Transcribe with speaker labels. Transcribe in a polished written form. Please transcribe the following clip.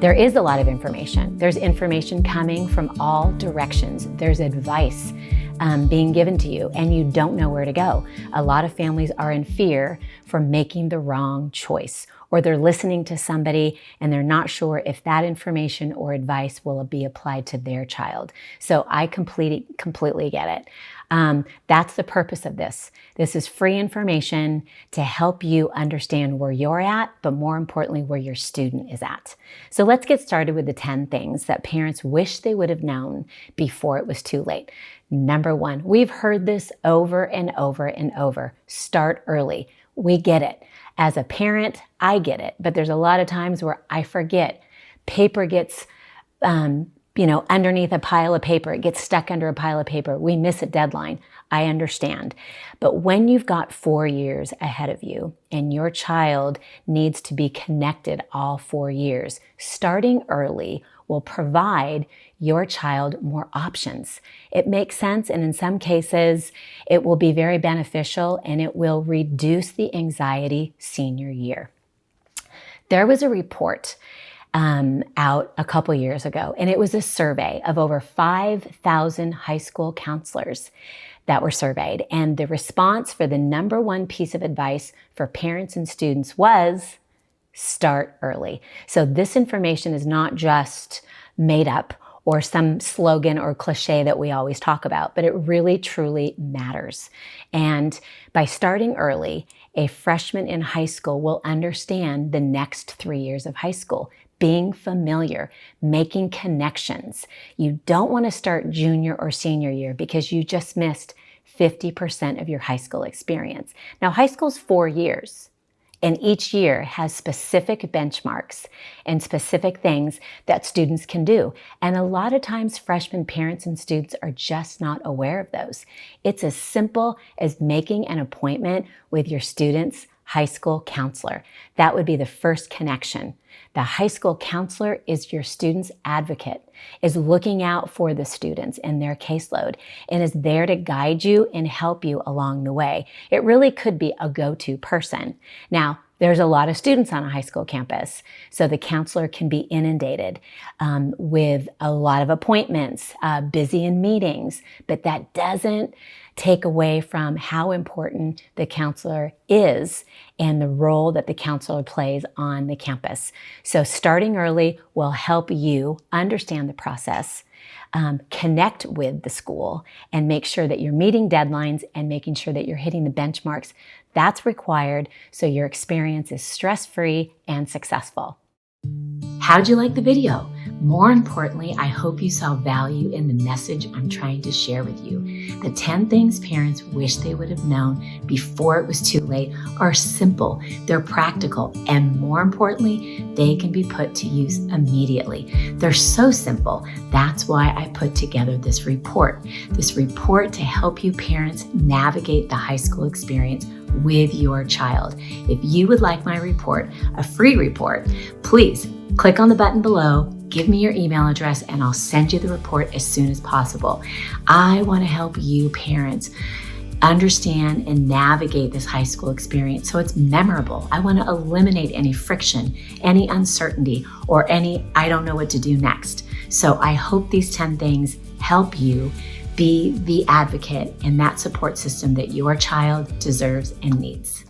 Speaker 1: There is a lot of information. There's information coming from all directions. There's advice being given to you, and you don't know where to go. A lot of families are in fear for making the wrong choice, or they're listening to somebody and they're not sure if that information or advice will be applied to their child. So I completely get it. That's the purpose of this. This is free information to help you understand where you're at, but more importantly, where your student is at. So let's get started with the 10 things that parents wish they would have known before it was too late. Number 1, we've heard this over and over and over. Start early. We get it. As a parent, I get it, but there's a lot of times where I forget. Paper gets underneath a pile of paper. It gets stuck under a pile of paper. We miss a deadline. I understand. But when you've got 4 years ahead of you and your child needs to be connected all 4 years, starting early will provide your child more options. It makes sense, and in some cases, it will be very beneficial, and it will reduce the anxiety senior year. There was a report out a couple years ago, and it was a survey of over 5,000 high school counselors that were surveyed. And the response for the number 1 piece of advice for parents and students was start early. So this information is not just made up or some slogan or cliche that we always talk about, but it really truly matters. And by starting early, a freshman in high school will understand the next 3 years of high school, being familiar, making connections. You don't want to start junior or senior year because you just missed 50% of your high school experience. Now, high school's 4 years. And each year has specific benchmarks and specific things that students can do. And a lot of times freshman parents and students are just not aware of those. It's as simple as making an appointment with your student's high school counselor. That would be the first connection. The high school counselor is your student's advocate, is looking out for the students and their caseload, and is there to guide you and help you along the way. It really could be a go-to person. Now, there's a lot of students on a high school campus, so the counselor can be inundated with a lot of appointments, busy in meetings, but that doesn't take away from how important the counselor is and the role that the counselor plays on the campus. So starting early will help you understand the process, connect with the school, and make sure that you're meeting deadlines and making sure that you're hitting the benchmarks that's required so your experience is stress-free and successful. How'd you like the video? More importantly, I hope you saw value in the message I'm trying to share with you. The 10 things parents wish they would have known before it was too late are simple, they're practical, and more importantly, they can be put to use immediately. They're so simple. That's why I put together this report to help you parents navigate the high school experience with your child. If you would like my report, a free report, please click on the button below, give me your email address, and I'll send you the report as soon as possible. I want to help you parents understand and navigate this high school experience so it's memorable. I want to eliminate any friction, any uncertainty, or any I don't know what to do next. So I hope these 10 things help you be the advocate in that support system that your child deserves and needs.